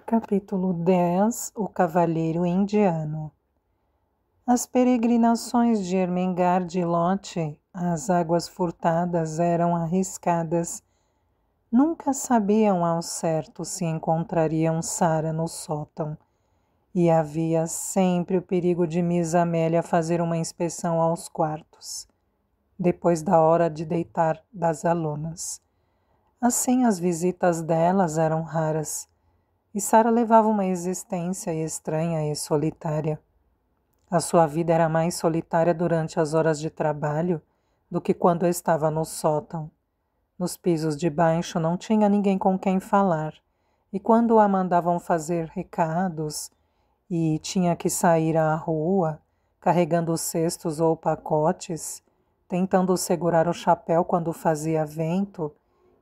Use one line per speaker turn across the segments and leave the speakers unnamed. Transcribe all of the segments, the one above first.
Capítulo 10. O Cavalheiro Indiano. As peregrinações de Ermengarde e Lote às águas furtadas eram arriscadas. Nunca sabiam ao certo se encontrariam Sara no sótão, e havia sempre o perigo de Miss Amélia fazer uma inspeção aos quartos, depois da hora de deitar das alunas. Assim, as visitas delas eram raras, e Sara levava uma existência estranha e solitária. A sua vida era mais solitária durante as horas de trabalho do que quando estava no sótão. Nos pisos de baixo não tinha ninguém com quem falar, e quando a mandavam fazer recados e tinha que sair à rua, carregando cestos ou pacotes, tentando segurar o chapéu quando fazia vento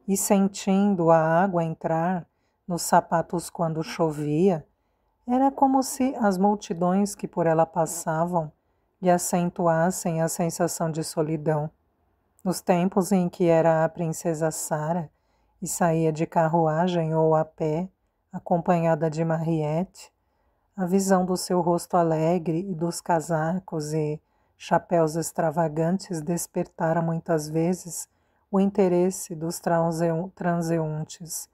e sentindo a água entrar nos sapatos quando chovia, era como se as multidões que por ela passavam lhe acentuassem a sensação de solidão. Nos tempos em que era a princesa Sara e saía de carruagem ou a pé, acompanhada de Mariette, a visão do seu rosto alegre e dos casacos e chapéus extravagantes despertara muitas vezes o interesse dos transeuntes.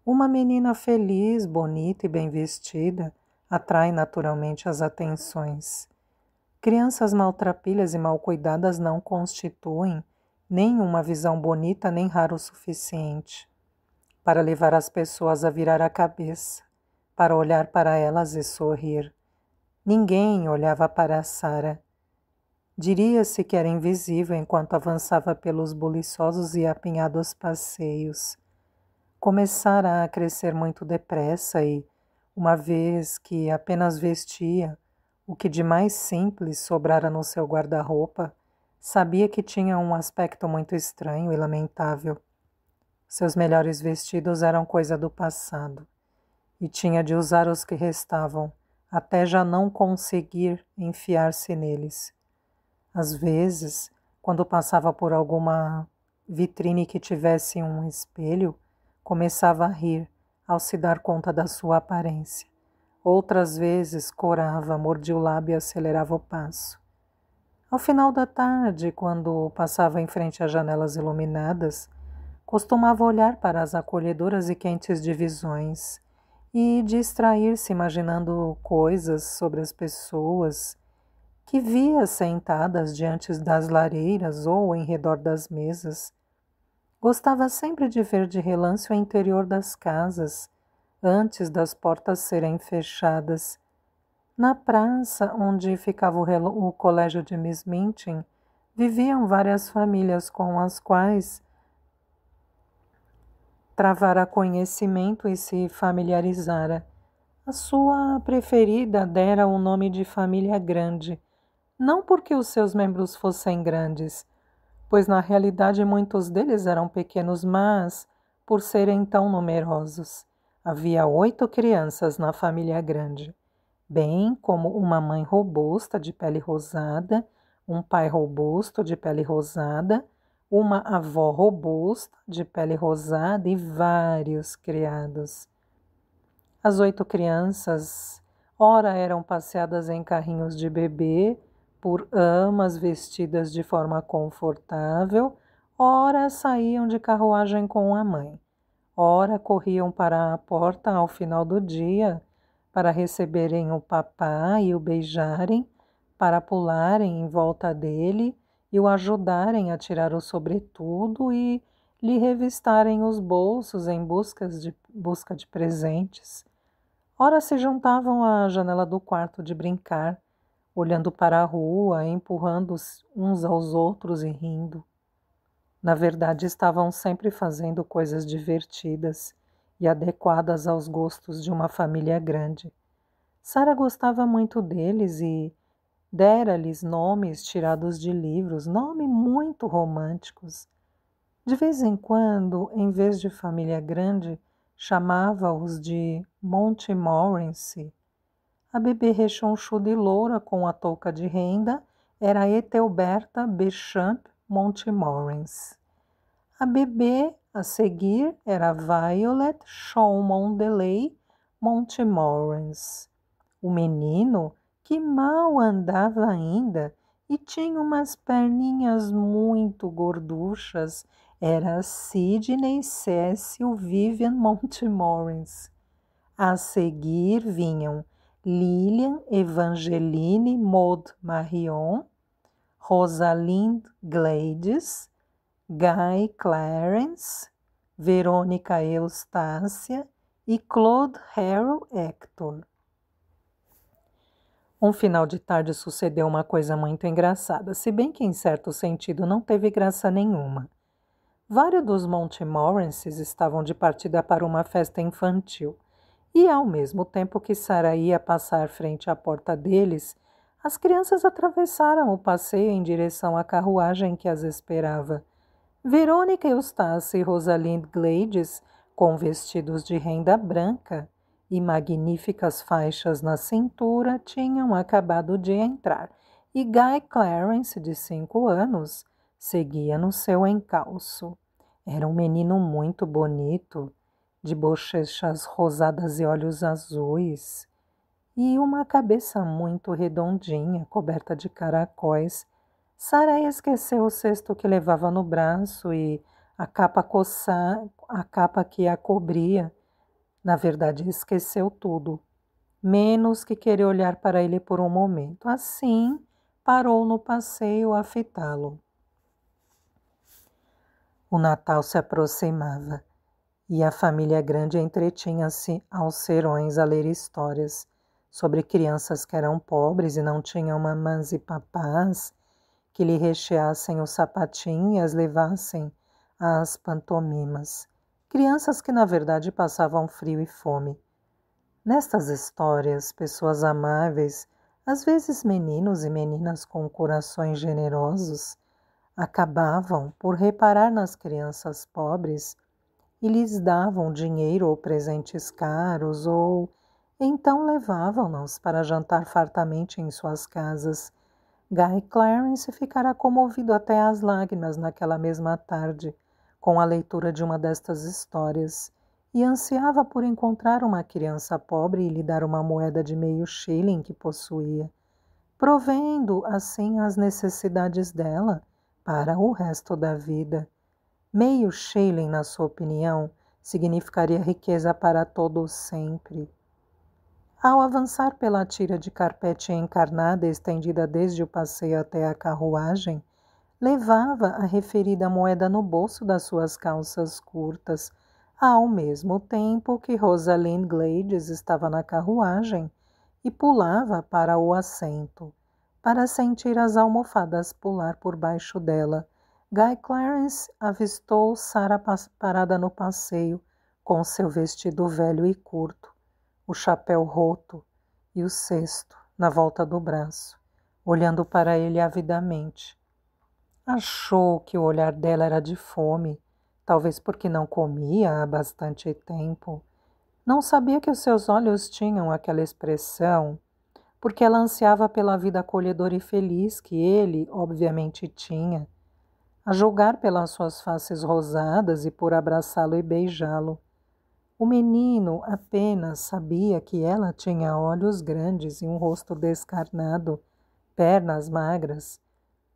Uma menina feliz, bonita e bem vestida atrai naturalmente as atenções. Crianças maltrapilhas e mal cuidadas não constituem nem uma visão bonita nem rara o suficiente para levar as pessoas a virar a cabeça, para olhar para elas e sorrir. Ninguém olhava para Sara. Diria-se que era invisível enquanto avançava pelos buliçosos e apinhados passeios. Começara a crescer muito depressa e, uma vez que apenas vestia o que de mais simples sobrara no seu guarda-roupa, sabia que tinha um aspecto muito estranho e lamentável. Seus melhores vestidos eram coisa do passado, e tinha de usar os que restavam, até já não conseguir enfiar-se neles. Às vezes, quando passava por alguma vitrine que tivesse um espelho, começava a rir ao se dar conta da sua aparência. Outras vezes corava, mordia o lábio e acelerava o passo. Ao final da tarde, quando passava em frente às janelas iluminadas, costumava olhar para as acolhedoras e quentes divisões e distrair-se imaginando coisas sobre as pessoas que via sentadas diante das lareiras ou em redor das mesas. Gostava sempre de ver de relance o interior das casas, antes das portas serem fechadas. Na praça onde ficava o colégio de Miss Minchin, viviam várias famílias com as quais travara conhecimento e se familiarizara. A sua preferida dera o nome de família grande, não porque os seus membros fossem grandes, pois na realidade muitos deles eram pequenos, mas por serem tão numerosos. Havia 8 crianças na família grande, bem como uma mãe robusta de pele rosada, um pai robusto de pele rosada, uma avó robusta de pele rosada e vários criados. As 8 crianças, ora eram passeadas em carrinhos de bebê, por amas vestidas de forma confortável, ora saíam de carruagem com a mãe, ora corriam para a porta ao final do dia para receberem o papá e o beijarem, para pularem em volta dele e o ajudarem a tirar o sobretudo e lhe revistarem os bolsos em busca de presentes. Ora se juntavam à janela do quarto de brincar, olhando para a rua, empurrando uns aos outros e rindo. Na verdade, estavam sempre fazendo coisas divertidas e adequadas aos gostos de uma família grande. Sara gostava muito deles e dera-lhes nomes tirados de livros, nomes muito românticos. De vez em quando, em vez de família grande, chamava-os de Montmorency. A bebê rechonchuda e loura com a touca de renda era Ethelberta Beauchamp Montmorency. A bebê a seguir era Violet Cholmondeley Montmorency. O menino, que mal andava ainda e tinha umas perninhas muito gorduchas, era Sidney Cecil Vivian Montmorency. A seguir vinham Lilian Evangeline Maud Marion, Rosalind Gladys, Guy Clarence, Verônica Eustácia e Claude Harold Hector. Um final de tarde sucedeu uma coisa muito engraçada, se bem que em certo sentido não teve graça nenhuma. Vários dos Montmorencys estavam de partida para uma festa infantil, e ao mesmo tempo que Sarah ia passar frente à porta deles, as crianças atravessaram o passeio em direção à carruagem que as esperava. Verônica Eustácia e Rosalind Gladys, com vestidos de renda branca e magníficas faixas na cintura, tinham acabado de entrar, e Guy Clarence, de 5 anos, seguia no seu encalço. Era um menino muito bonito, de bochechas rosadas e olhos azuis, e uma cabeça muito redondinha, coberta de caracóis. Sarah esqueceu o cesto que levava no braço e a capa que a cobria. Na verdade, esqueceu tudo, menos que querer olhar para ele por um momento. Assim, parou no passeio a fitá-lo. O Natal se aproximava e a família grande entretinha-se aos serões a ler histórias sobre crianças que eram pobres e não tinham mamãs e papás que lhe recheassem o sapatinho e as levassem às pantomimas. Crianças que, na verdade, passavam frio e fome. Nestas histórias, pessoas amáveis, às vezes meninos e meninas com corações generosos, acabavam por reparar nas crianças pobres e lhes davam dinheiro ou presentes caros, ou então levavam-nos para jantar fartamente em suas casas. Guy Clarence ficara comovido até às lágrimas naquela mesma tarde, com a leitura de uma destas histórias, e ansiava por encontrar uma criança pobre e lhe dar uma moeda de meio shilling que possuía, provendo assim as necessidades dela para o resto da vida. Meio shilling, na sua opinião, significaria riqueza para todos sempre. Ao avançar pela tira de carpete encarnada estendida desde o passeio até a carruagem, levava a referida moeda no bolso das suas calças curtas, ao mesmo tempo que Rosalind Gladys estava na carruagem e pulava para o assento, para sentir as almofadas pular por baixo dela. Guy Clarence avistou Sarah parada no passeio, com seu vestido velho e curto, o chapéu roto e o cesto na volta do braço, olhando para ele avidamente. Achou que o olhar dela era de fome, talvez porque não comia há bastante tempo. Não sabia que os seus olhos tinham aquela expressão, porque ela ansiava pela vida acolhedora e feliz que ele, obviamente, tinha, a julgar pelas suas faces rosadas e por abraçá-lo e beijá-lo. O menino apenas sabia que ela tinha olhos grandes e um rosto descarnado, pernas magras,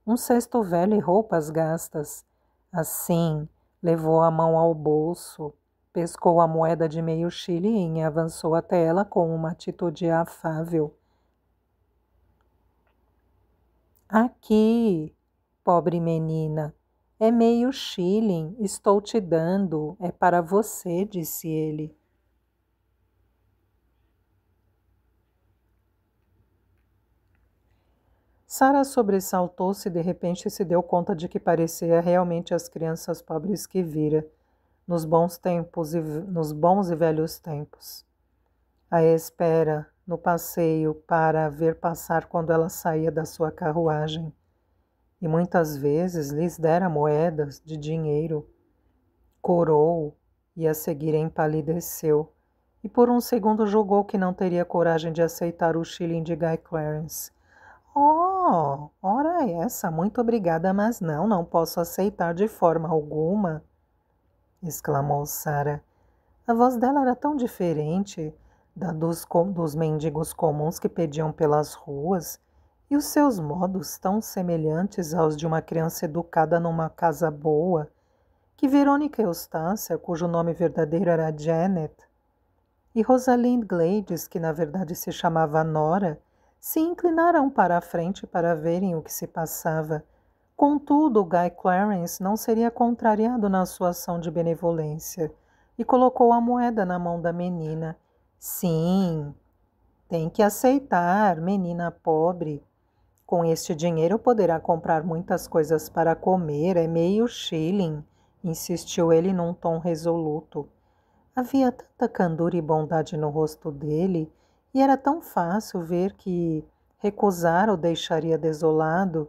um cesto velho e roupas gastas. Assim, levou a mão ao bolso, pescou a moeda de meio shilling e avançou até ela com uma atitude afável. Aqui, pobre menina, é meio shilling, estou te dando, é para você, disse ele. Sarah sobressaltou-se e de repente se deu conta de que parecia realmente as crianças pobres que vira, nos bons e velhos tempos. À espera, no passeio, para ver passar quando ela saía da sua carruagem. E muitas vezes lhes dera moedas de dinheiro. Corou e a seguir empalideceu, e por um segundo julgou que não teria coragem de aceitar o shilling de Guy Clarence. Oh, ora essa, muito obrigada, mas não posso aceitar de forma alguma, exclamou Sarah. A voz dela era tão diferente dos mendigos comuns que pediam pelas ruas, e os seus modos tão semelhantes aos de uma criança educada numa casa boa, que Verônica Eustácia, cujo nome verdadeiro era Janet, e Rosalind Gladys, que na verdade se chamava Nora, se inclinaram para a frente para verem o que se passava. Contudo, Guy Clarence não seria contrariado na sua ação de benevolência e colocou a moeda na mão da menina. Sim, tem que aceitar, menina pobre. Com este dinheiro poderá comprar muitas coisas para comer, é meio shilling, insistiu ele num tom resoluto. Havia tanta candura e bondade no rosto dele, e era tão fácil ver que recusar o deixaria desolado,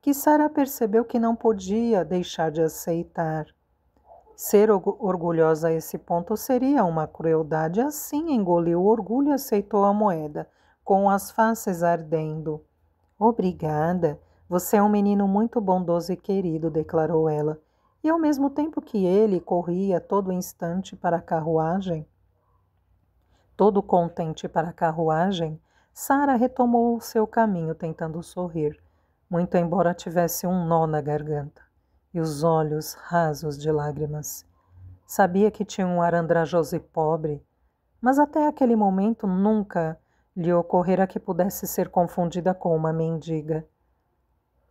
que Sara percebeu que não podia deixar de aceitar. Ser orgulhosa a esse ponto seria uma crueldade, assim engoliu o orgulho e aceitou a moeda, com as faces ardendo. Obrigada, você é um menino muito bondoso e querido, declarou ela. E ao mesmo tempo que ele corria todo instante para a carruagem, todo contente para a carruagem, Sara retomou o seu caminho tentando sorrir, muito embora tivesse um nó na garganta e os olhos rasos de lágrimas. Sabia que tinha um ar andrajoso e pobre, mas até aquele momento nunca lhe ocorrera que pudesse ser confundida com uma mendiga.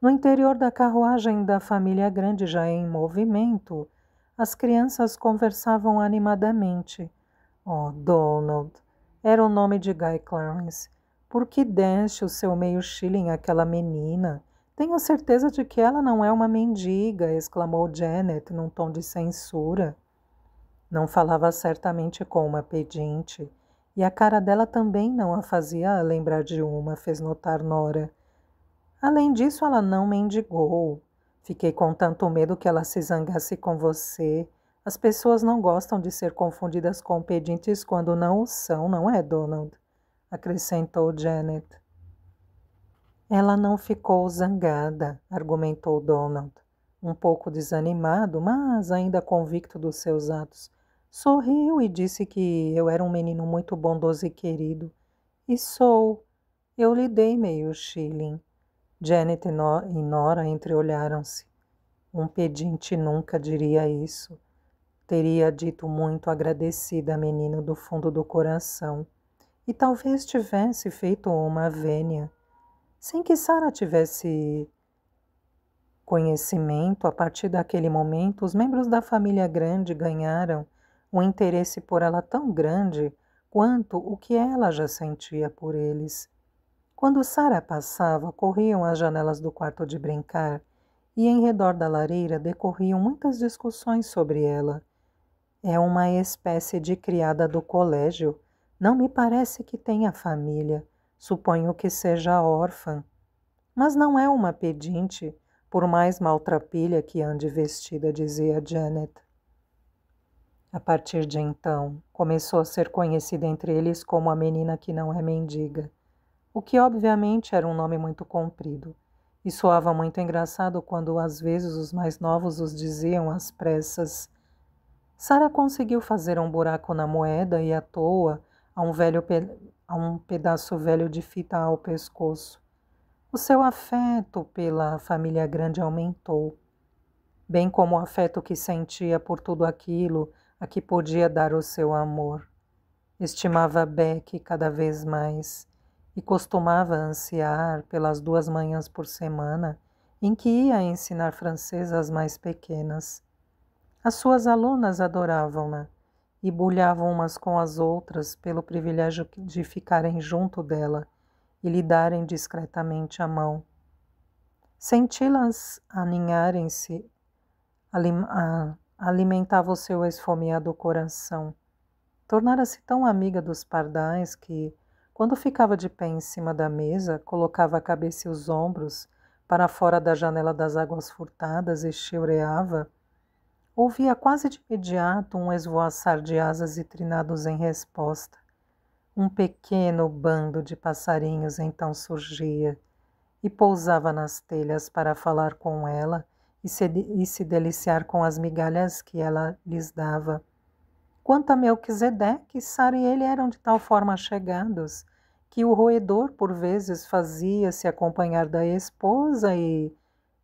No interior da carruagem da família grande já em movimento, as crianças conversavam animadamente. Oh, Donald, era o nome de Guy Clarence. Por que deste o seu meio shilling àquela menina? Tenho certeza de que ela não é uma mendiga, exclamou Janet num tom de censura. Não falava certamente com uma pedinte, e a cara dela também não a fazia lembrar de uma, fez notar Nora. Além disso, ela não mendigou. Fiquei com tanto medo que ela se zangasse com você. As pessoas não gostam de ser confundidas com pedintes quando não o são, não é, Donald? Acrescentou Janet. Ela não ficou zangada, argumentou Donald, um pouco desanimado, mas ainda convicto dos seus atos. Sorriu e disse que eu era um menino muito bondoso e querido. E sou. Eu lhe dei meio shilling. Janet e Nora entreolharam-se. Um pedinte nunca diria isso. Teria dito muito agradecida a menina do fundo do coração. E talvez tivesse feito uma vênia. Sem que Sara tivesse conhecimento, a partir daquele momento, os membros da família grande ganharam um interesse por ela tão grande quanto o que ela já sentia por eles. Quando Sara passava, corriam às janelas do quarto de brincar e em redor da lareira decorriam muitas discussões sobre ela. É uma espécie de criada do colégio. Não me parece que tenha família. Suponho que seja órfã. Mas não é uma pedinte, por mais maltrapilha que ande vestida, dizia Janet. A partir de então, começou a ser conhecida entre eles como a menina que não é mendiga, o que obviamente era um nome muito comprido, e soava muito engraçado quando às vezes os mais novos os diziam às pressas. Sara conseguiu fazer um buraco na moeda e à toa a um pedaço velho de fita ao pescoço. O seu afeto pela família grande aumentou, bem como o afeto que sentia por tudo aquilo a que podia dar o seu amor. Estimava Beck cada vez mais e costumava ansiar pelas 2 manhãs por semana em que ia ensinar francês às mais pequenas. As suas alunas adoravam-na e bulhavam umas com as outras pelo privilégio de ficarem junto dela e lhe darem discretamente a mão. Senti-las aninharem-se alimentava o seu esfomeado coração. Tornara-se tão amiga dos pardais que, quando ficava de pé em cima da mesa, colocava a cabeça e os ombros para fora da janela das águas furtadas e cheureava, ouvia quase de imediato um esvoaçar de asas e trinados em resposta. Um pequeno bando de passarinhos então surgia e pousava nas telhas para falar com ela e se deliciar com as migalhas que ela lhes dava. Quanto a Melquisedeque, Sara e ele eram de tal forma chegados que o roedor, por vezes, fazia-se acompanhar da esposa e,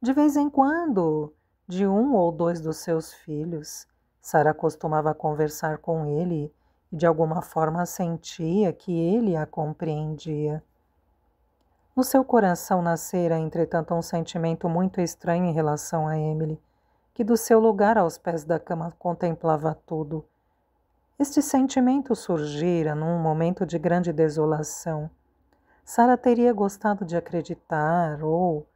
de vez em quando, de um ou dois dos seus filhos. Sara costumava conversar com ele e, de alguma forma, sentia que ele a compreendia. No seu coração nascera, entretanto, um sentimento muito estranho em relação a Emily, que do seu lugar aos pés da cama contemplava tudo. Este sentimento surgira num momento de grande desolação. Sara teria gostado de acreditar ou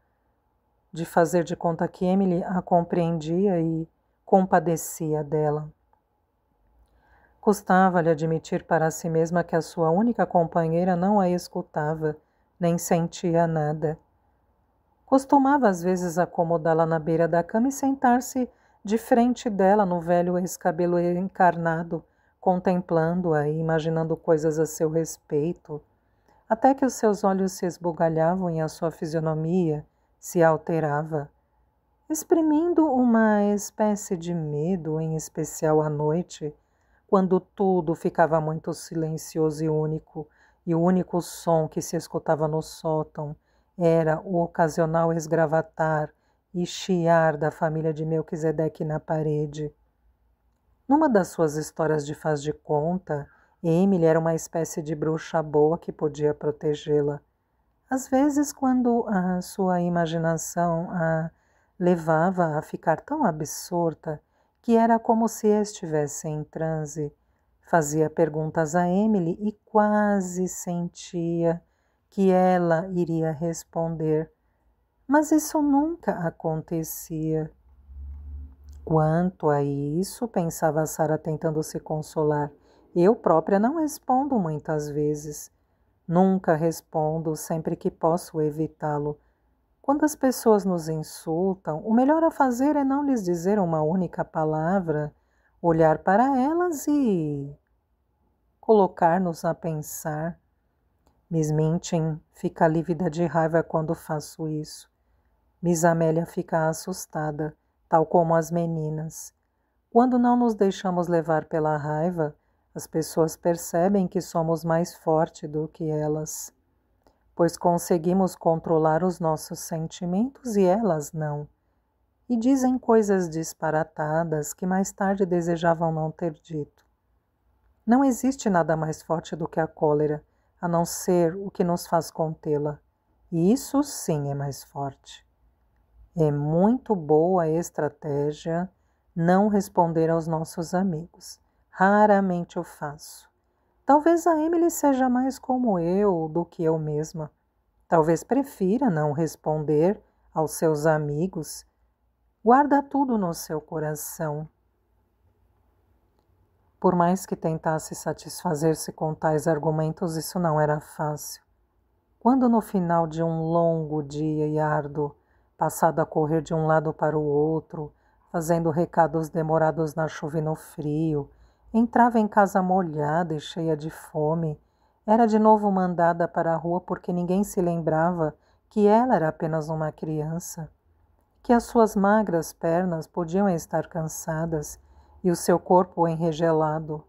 de fazer de conta que Emily a compreendia e compadecia dela. Custava-lhe admitir para si mesma que a sua única companheira não a escutava, nem sentia nada. Costumava às vezes acomodá-la na beira da cama e sentar-se de frente dela no velho escabelo encarnado, contemplando-a e imaginando coisas a seu respeito, até que os seus olhos se esbugalhavam e a sua fisionomia se alterava, exprimindo uma espécie de medo, em especial à noite, quando tudo ficava muito silencioso e o único som que se escutava no sótão era o ocasional esgravatar e chiar da família de Melquisedeque na parede. Numa das suas histórias de faz de conta, Emily era uma espécie de bruxa boa que podia protegê-la. Às vezes, quando a sua imaginação a levava a ficar tão absorta que era como se estivesse em transe, fazia perguntas a Emily e quase sentia que ela iria responder, mas isso nunca acontecia. Quanto a isso, pensava Sara tentando se consolar, eu própria não respondo muitas vezes. Nunca respondo, sempre que posso evitá-lo. Quando as pessoas nos insultam, o melhor a fazer é não lhes dizer uma única palavra, olhar para elas e colocar-nos a pensar. Miss Minchin fica lívida de raiva quando faço isso. Miss Amélia fica assustada, tal como as meninas. Quando não nos deixamos levar pela raiva, as pessoas percebem que somos mais fortes do que elas, pois conseguimos controlar os nossos sentimentos e elas não, e dizem coisas disparatadas que mais tarde desejavam não ter dito. Não existe nada mais forte do que a cólera, a não ser o que nos faz contê-la, e isso sim é mais forte. É muito boa a estratégia não responder aos nossos amigos. Raramente o faço. Talvez a Emily seja mais como eu do que eu mesma. Talvez prefira não responder aos seus amigos. Guarda tudo no seu coração. Por mais que tentasse satisfazer-se com tais argumentos, isso não era fácil. Quando no final de um longo dia e árduo, passado a correr de um lado para o outro, fazendo recados demorados na chuva e no frio, entrava em casa molhada e cheia de fome, era de novo mandada para a rua porque ninguém se lembrava que ela era apenas uma criança, que as suas magras pernas podiam estar cansadas e o seu corpo enregelado.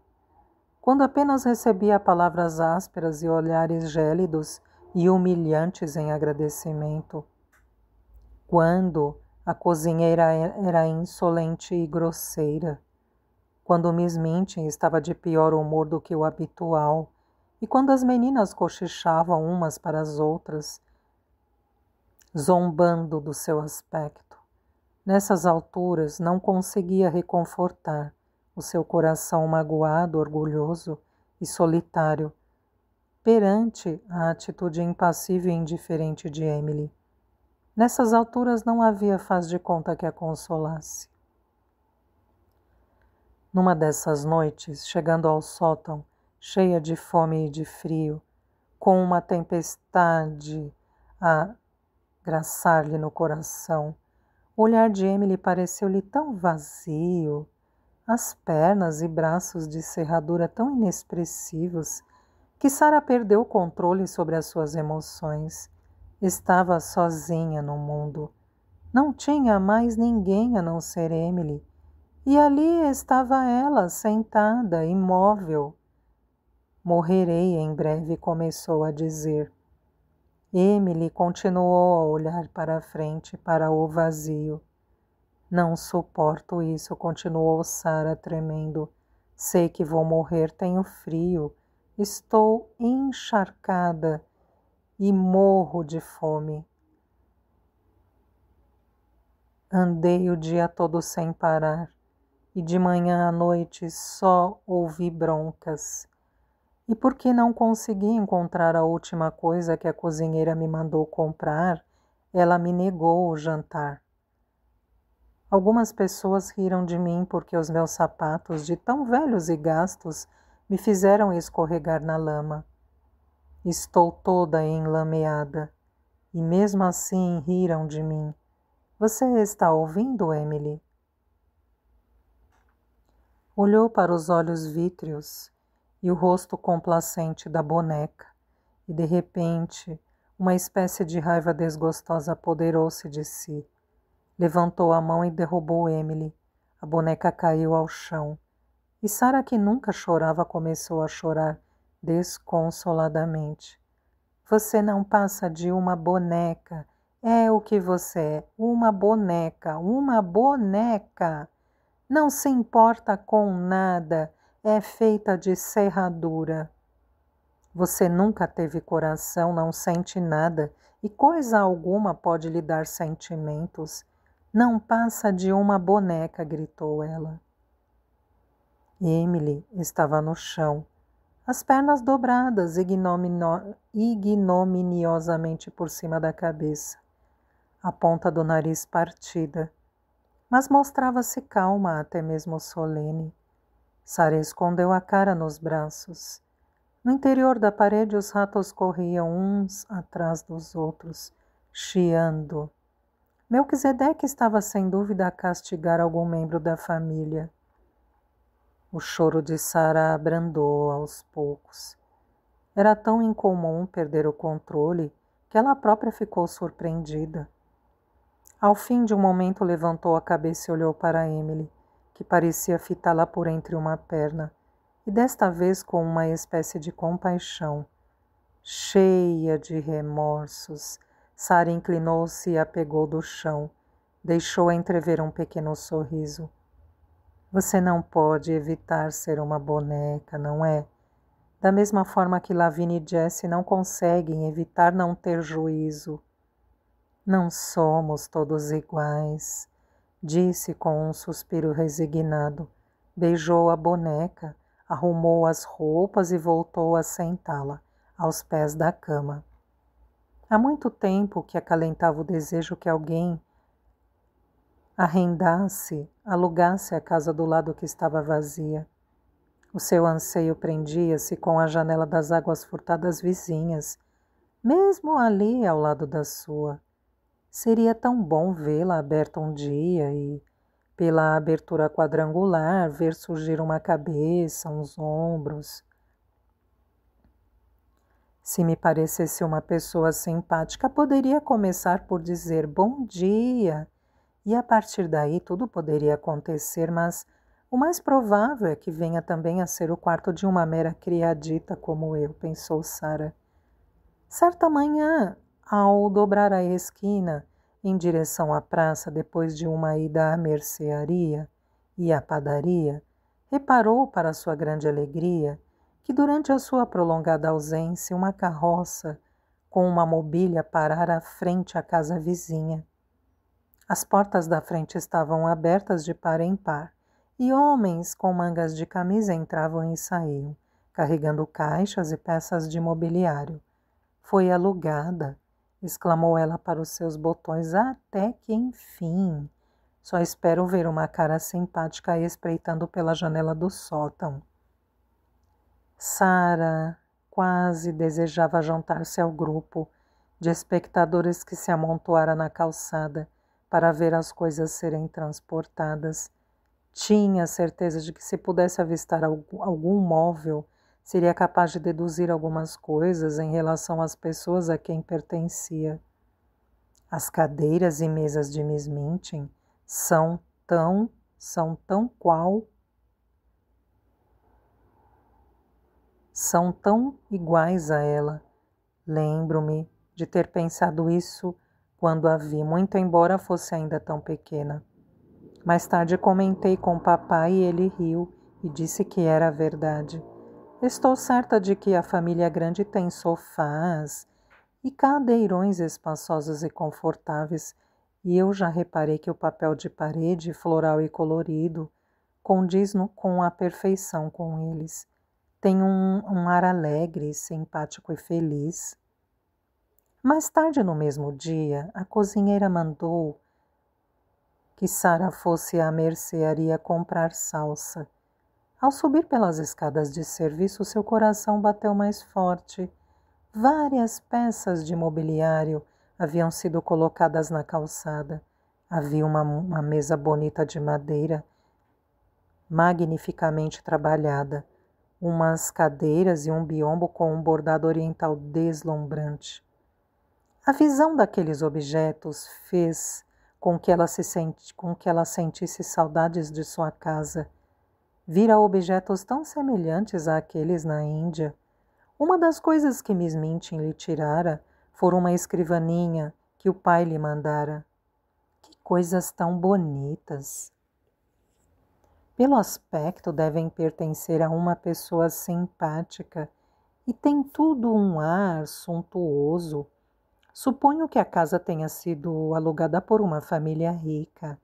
Quando apenas recebia palavras ásperas e olhares gélidos e humilhantes em agradecimento. Quando a cozinheira era insolente e grosseira. Quando Miss Minchin estava de pior humor do que o habitual. E quando as meninas cochichavam umas para as outras, zombando do seu aspecto. Nessas alturas não conseguia reconfortar o seu coração magoado, orgulhoso e solitário perante a atitude impassível e indiferente de Emily. Nessas alturas não havia faz de conta que a consolasse. Numa dessas noites, chegando ao sótão, cheia de fome e de frio, com uma tempestade a graçar-lhe no coração, o olhar de Emily pareceu-lhe tão vazio, as pernas e braços de cerradura tão inexpressivos, que Sara perdeu o controle sobre as suas emoções. Estava sozinha no mundo. Não tinha mais ninguém a não ser Emily, E ali estava ela, sentada, imóvel. Morrerei em breve, começou a dizer. Emily continuou a olhar para a frente, para o vazio. Não suporto isso, continuou Sarah tremendo. Sei que vou morrer, tenho frio, estou encharcada e morro de fome. Andei o dia todo sem parar e de manhã à noite só ouvi broncas. E porque não consegui encontrar a última coisa que a cozinheira me mandou comprar, ela me negou o jantar. Algumas pessoas riram de mim porque os meus sapatos, de tão velhos e gastos, me fizeram escorregar na lama. Estou toda enlameada, e mesmo assim riram de mim. Você está ouvindo, Emily? Olhou para os olhos vítreos e o rosto complacente da boneca, e de repente uma espécie de raiva desgostosa apoderou-se de si. Levantou a mão e derrubou Emily. A boneca caiu ao chão. E Sarah, que nunca chorava, começou a chorar desconsoladamente. Você não passa de uma boneca. É o que você é. Uma boneca. Uma boneca. Não se importa com nada. É feita de serradura. Você nunca teve coração, não sente nada. E coisa alguma pode lhe dar sentimentos. Não passa de uma boneca, gritou ela. Emily estava no chão, as pernas dobradas ignominiosamente por cima da cabeça, a ponta do nariz partida, mas mostrava-se calma, até mesmo solene. Sarah escondeu a cara nos braços. No interior da parede os ratos corriam uns atrás dos outros, chiando. Melquisedeque estava sem dúvida a castigar algum membro da família. O choro de Sarah abrandou aos poucos. Era tão incomum perder o controle que ela própria ficou surpreendida. Ao fim de um momento levantou a cabeça e olhou para Emily, que parecia fitá-la por entre uma perna, e desta vez com uma espécie de compaixão. Cheia de remorsos, Sarah inclinou-se e a pegou do chão. Deixou entrever um pequeno sorriso. Você não pode evitar ser uma boneca, não é? Da mesma forma que Lavigne e Jessie não conseguem evitar não ter juízo. Não somos todos iguais, disse com um suspiro resignado. Beijou a boneca, arrumou as roupas e voltou a sentá-la aos pés da cama. Há muito tempo que acalentava o desejo que alguém arrendasse, alugasse a casa do lado que estava vazia. O seu anseio prendia-se com a janela das águas furtadas vizinhas, mesmo ali ao lado da sua. Seria tão bom vê-la aberta um dia e, pela abertura quadrangular, ver surgir uma cabeça, uns ombros. Se me parecesse uma pessoa simpática, poderia começar por dizer bom dia, e a partir daí tudo poderia acontecer, mas o mais provável é que venha também a ser o quarto de uma mera criadita como eu, pensou Sarah. Certa manhã, ao dobrar a esquina em direção à praça depois de uma ida à mercearia e à padaria, reparou, para sua grande alegria, que durante a sua prolongada ausência uma carroça com uma mobília parara frente à casa vizinha. As portas da frente estavam abertas de par em par, e homens com mangas de camisa entravam e saíam, carregando caixas e peças de mobiliário. Foi alugada, exclamou ela para os seus botões, até que enfim. Só espero ver uma cara simpática espreitando pela janela do sótão. Sarah quase desejava juntar-se ao grupo de espectadores que se amontoara na calçada para ver as coisas serem transportadas. Tinha certeza de que se pudesse avistar algum móvel, seria capaz de deduzir algumas coisas em relação às pessoas a quem pertencia. As cadeiras e mesas de Miss Minchin são tão são tão iguais a ela. Lembro-me de ter pensado isso quando a vi, muito embora fosse ainda tão pequena. Mais tarde comentei com o papai e ele riu e disse que era verdade. Estou certa de que a família grande tem sofás e cadeirões espaçosos e confortáveis, e eu já reparei que o papel de parede, floral e colorido, condiz com a perfeição com eles. Tem um ar alegre, simpático e feliz. Mais tarde no mesmo dia, a cozinheira mandou que Sara fosse à mercearia comprar salsa. Ao subir pelas escadas de serviço, seu coração bateu mais forte. Várias peças de mobiliário haviam sido colocadas na calçada. Havia uma mesa bonita de madeira, magnificamente trabalhada, umas cadeiras e um biombo com um bordado oriental deslumbrante. A visão daqueles objetos fez com que ela sentisse saudades de sua casa. Vira objetos tão semelhantes àqueles na Índia. Uma das coisas que Miss Minchin lhe tirara fora uma escrivaninha que o pai lhe mandara. Que coisas tão bonitas! Pelo aspecto, devem pertencer a uma pessoa simpática e tem tudo um ar suntuoso. Suponho que a casa tenha sido alugada por uma família rica.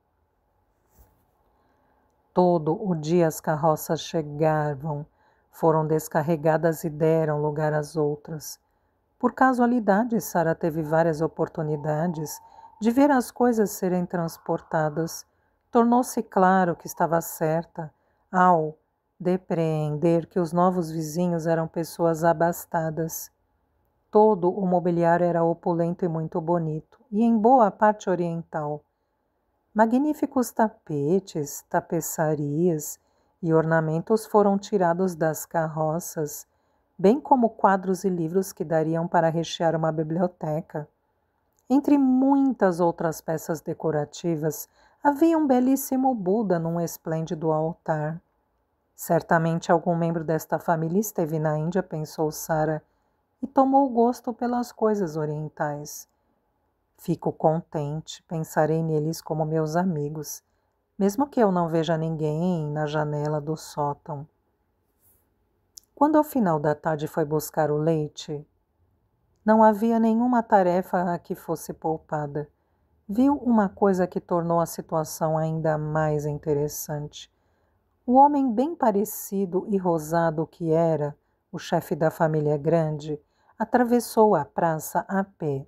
Todo o dia as carroças chegavam, foram descarregadas e deram lugar às outras. Por casualidade, Sara teve várias oportunidades de ver as coisas serem transportadas. Tornou-se claro que estava certa ao depreender que os novos vizinhos eram pessoas abastadas. Todo o mobiliário era opulento e muito bonito, e em boa parte oriental. Magníficos tapetes, tapeçarias e ornamentos foram tirados das carroças, bem como quadros e livros que dariam para rechear uma biblioteca. Entre muitas outras peças decorativas, havia um belíssimo Buda num esplêndido altar. Certamente algum membro desta família esteve na Índia, pensou Sara, e tomou gosto pelas coisas orientais. Fico contente, pensarei neles como meus amigos, mesmo que eu não veja ninguém na janela do sótão. Quando ao final da tarde foi buscar o leite, não havia nenhuma tarefa que fosse poupada. Viu uma coisa que tornou a situação ainda mais interessante. O homem bem parecido e rosado que era, o chefe da família grande, atravessou a praça a pé,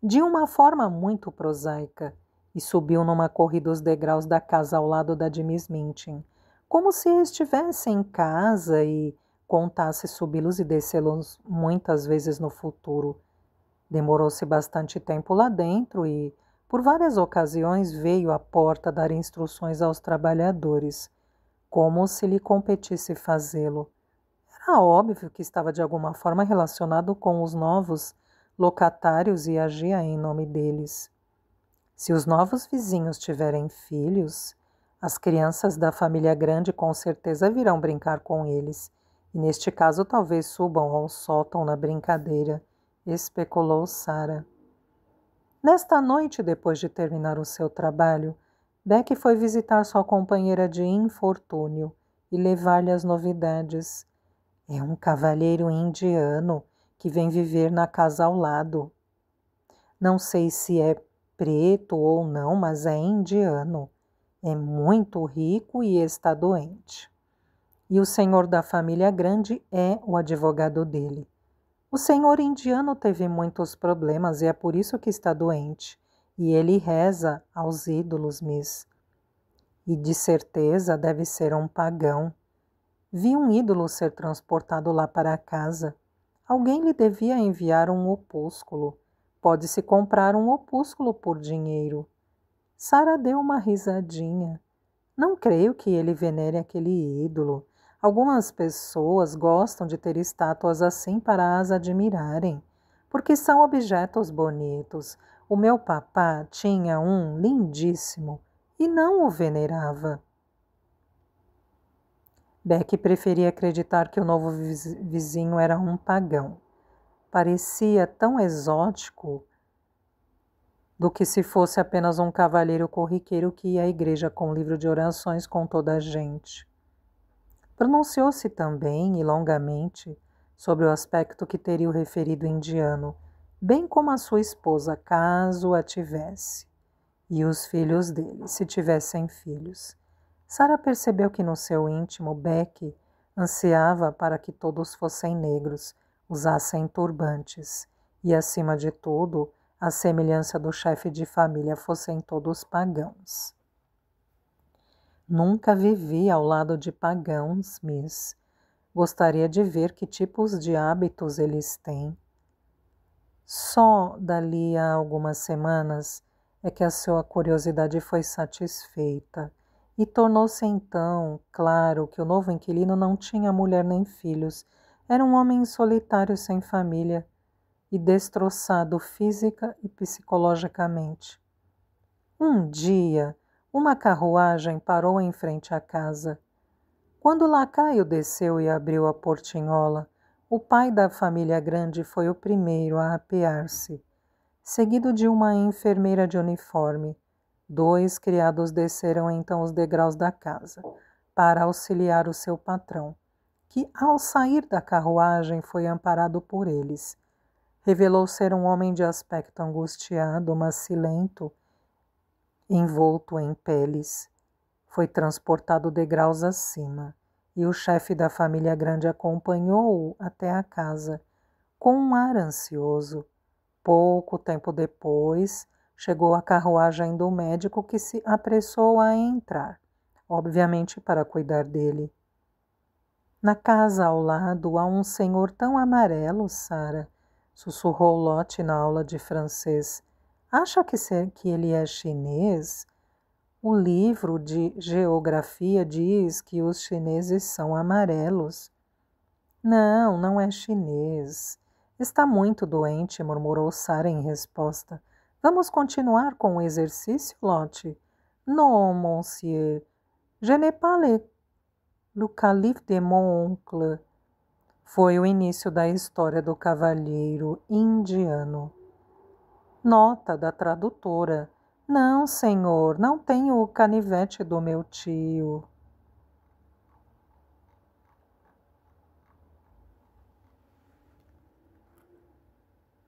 de uma forma muito prosaica, e subiu numa corrida os degraus da casa ao lado da de Miss Minchin, como se estivesse em casa e contasse subi-los e descê-los muitas vezes no futuro. Demorou-se bastante tempo lá dentro e, por várias ocasiões, veio à porta dar instruções aos trabalhadores, como se lhe competisse fazê-lo. Era óbvio que estava de alguma forma relacionado com os novos locatários e agia em nome deles. Se os novos vizinhos tiverem filhos, as crianças da família grande com certeza virão brincar com eles, e neste caso talvez subam ao sótão na brincadeira, especulou Sara. Nesta noite, depois de terminar o seu trabalho, Beck foi visitar sua companheira de infortúnio e levar-lhe as novidades. É um cavalheiro indiano que vem viver na casa ao lado. Não sei se é preto ou não, mas é indiano. É muito rico e está doente. E o senhor da família grande é o advogado dele. O senhor indiano teve muitos problemas e é por isso que está doente. E ele reza aos ídolos, Miss. E de certeza deve ser um pagão. Vi um ídolo ser transportado lá para casa. Alguém lhe devia enviar um opúsculo. Pode-se comprar um opúsculo por dinheiro. Sara deu uma risadinha. Não creio que ele venere aquele ídolo. Algumas pessoas gostam de ter estátuas assim para as admirarem, porque são objetos bonitos. O meu papá tinha um lindíssimo e não o venerava. Beck preferia acreditar que o novo vizinho era um pagão. Parecia tão exótico do que se fosse apenas um cavalheiro corriqueiro que ia à igreja com um livro de orações com toda a gente. Pronunciou-se também, e longamente, sobre o aspecto que teria o referido indiano, bem como a sua esposa, caso a tivesse, e os filhos dele, se tivessem filhos. Sara percebeu que no seu íntimo Beck ansiava para que todos fossem negros, usassem turbantes, e, acima de tudo, à semelhança do chefe de família, fossem todos pagãos. Nunca vivi ao lado de pagãos, Miss. Gostaria de ver que tipos de hábitos eles têm. Só dali a algumas semanas é que a sua curiosidade foi satisfeita e tornou-se então claro que o novo inquilino não tinha mulher nem filhos. Era um homem solitário sem família e destroçado física e psicologicamente. Um dia, uma carruagem parou em frente à casa. Quando o lacaio desceu e abriu a portinhola, o pai da família grande foi o primeiro a apear-se, seguido de uma enfermeira de uniforme. 2 criados desceram então os degraus da casa, para auxiliar o seu patrão, que, ao sair da carruagem, foi amparado por eles. Revelou ser um homem de aspecto angustiado, macilento, envolto em peles. Foi transportado degraus acima, e o chefe da família grande acompanhou-o até a casa, com um ar ansioso. Pouco tempo depois, chegou a carruagem do médico, que se apressou a entrar, obviamente para cuidar dele. Na casa ao lado há um senhor tão amarelo, Sara, sussurrou Lottie na aula de francês. Acha que ele é chinês? O livro de geografia diz que os chineses são amarelos. Não, não é chinês. Está muito doente, murmurou Sara em resposta. Vamos continuar com o exercício, Lottie? Non, monsieur. Je n'ai pas le calife de mon oncle. Foi o início da história do cavalheiro indiano. Nota da tradutora. Não, senhor, não tenho o canivete do meu tio.